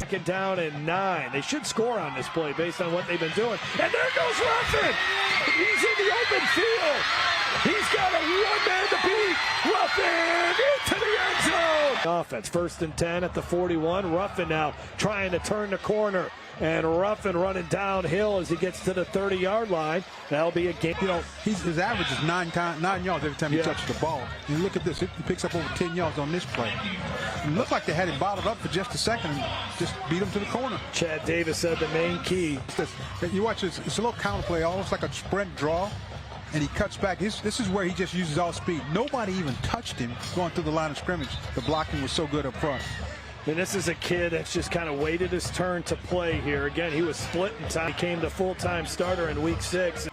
2nd down and 9. They should score on this play based on what they've been doing. And there goes Ruffin. He's in the open field. He's got a one-man to beat. Ruffin into the end zone. Offense, 1st and 10 at the 41. Ruffin now trying to turn the corner. And Ruffin running downhill as he gets to the 30-yard line. That'll be a game. You know, his average is 9 yards every time he touches the ball. And look at this. He picks up over 10 yards on this play. It looked like they had him bottled up for just a second and just beat him to the corner. Chad Davis said the main key. You watch this. It's a little counter play, almost like a sprint draw. And he cuts back. This is where he just uses all speed. Nobody even touched him going through the line of scrimmage. The blocking was so good up front. And this is a kid that's just kind of waited his turn to play here. Again, he was split in time. He became the full-time starter in week 6.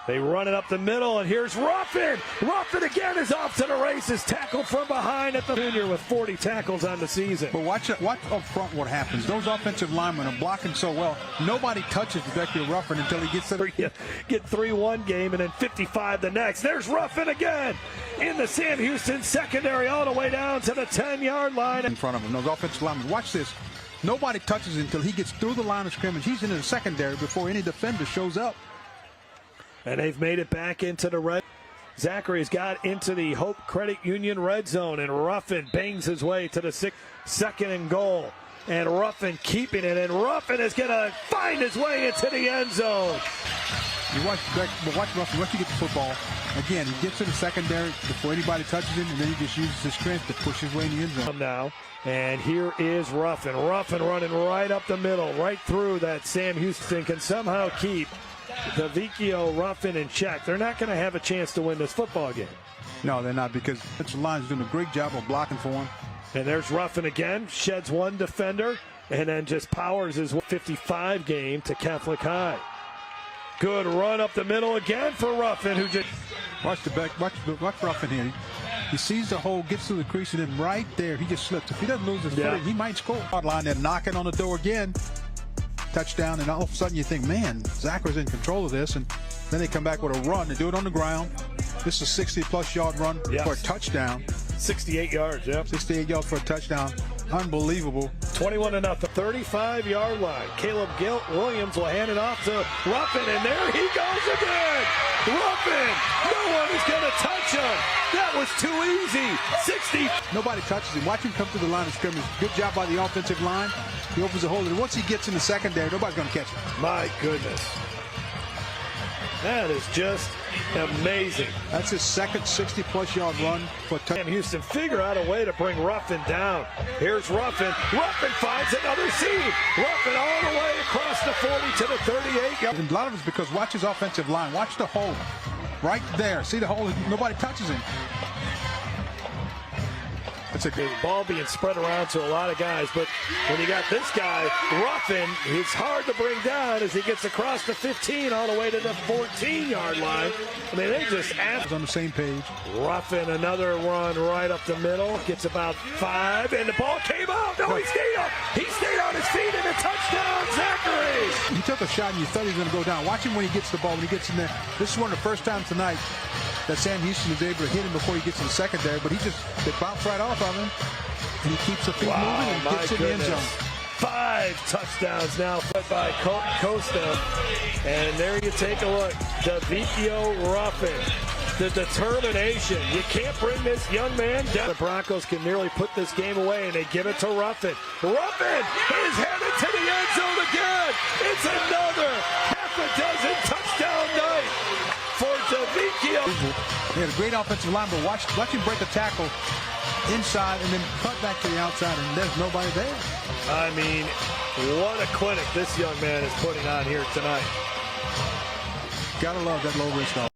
They run it up the middle, and here's Ruffin. Ruffin again is off to the races. Tackled from behind at the junior with 40 tackles on the season. But watch up front what happens. Those offensive linemen are blocking so well. Nobody touches Zachary Ruffin until he gets to the... Get 3 one game and then 55 the next. There's Ruffin again in the Sam Houston secondary all the way down to the 10-yard line. In front of him, those offensive linemen. Watch this. Nobody touches him until he gets through the line of scrimmage. He's into the secondary before any defender shows up. And they've made it back into the red. Zachary's got into the Hope Credit Union red zone, and Ruffin bangs his way to the 2nd and goal. And Ruffin keeping it, and Ruffin is going to find his way into the end zone. You watch Ruffin, once you get the football, again, he gets to the secondary before anybody touches him, and then he just uses his strength to push his way in the end zone. Now, and here is Ruffin. Ruffin running right up the middle, right through that Sam Houston can somehow keep the Vicchio Ruffin in check. They're not going to have a chance to win this football game. No, they're not, because the line's doing a great job of blocking for him. And there's Ruffin again, sheds one defender, and then just powers his 55 game to Catholic High. Good run up the middle again for Ruffin, who just... Watch Ruffin here. He sees the hole, gets to the crease, and then right there, he just slips. If he doesn't lose his footing, he might score. Line, they're knocking on the door again. Touchdown, and all of a sudden you think, man, Zachary's in control of this, and then they come back with a run. They do it on the ground. This is a 60-plus yard run for a touchdown. 68 yards, 68 yards for a touchdown. Unbelievable. 21-0, 35-yard line. Caleb Williams will hand it off to Ruffin, and there he goes again. Ruffin, no one is going to touch him. That was too easy. 60. Nobody touches him. Watch him come through the line of scrimmage. Good job by the offensive line. He opens the hole, and once he gets in the secondary, nobody's going to catch him. My goodness. That is just amazing. That's his second 60-plus yard run for Sam Houston figure out a way to bring Ruffin down. Here's Ruffin. Ruffin finds another seam. Ruffin all the way across the 40 to the 38. And a lot of it's because watch his offensive line. Watch the hole. Right there. See the hole? Nobody touches him. It's a good ball being spread around to a lot of guys, but when you got this guy, Ruffin, it's hard to bring down as he gets across the 15 all the way to the 14-yard line. I mean, they just on the same page. Ruffin, another run right up the middle, gets about 5, and the ball came out. No, he stayed up. He stayed on his feet, and a touchdown, Zachary. He took a shot, and you thought he was going to go down. Watch him when he gets the ball, when he gets in there. This is one of the first times tonight that Sam Houston is able to hit him before he gets in the secondary, but they bounce right off of him, and he keeps the feet moving and gets in the end zone. 5 touchdowns now put by Costa, and there you take a look. The Vicchio Ruffin, the determination. You can't bring this young man down. The Broncos can nearly put this game away, and they give it to Ruffin. Ruffin is headed to the end zone again. It's another half a dozen touchdown night for Vicchio. He had a great offensive line, but watch him break a tackle inside and then cut back to the outside, and there's nobody there. I mean, what a clinic this young man is putting on here tonight. Gotta love that low risk.